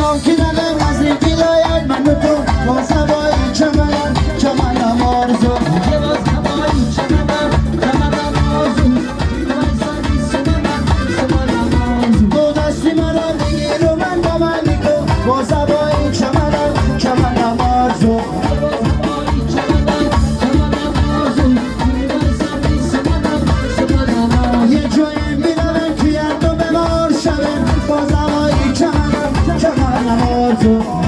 نام که دلم از این بیلاید من و تو با سوایی چمنم چمنم آرزو یه باز هوایی چمنم آرزو بایستانی سمنم آرزو تو دستی مرا بگیر و من با من میکن با سوایی چمنم آرزو یه باز هوایی چمنم آرزو بایستانی سمنم آرزو یه جایی میدارم که یه تو بمار شبه با سوایی چمنم آرزو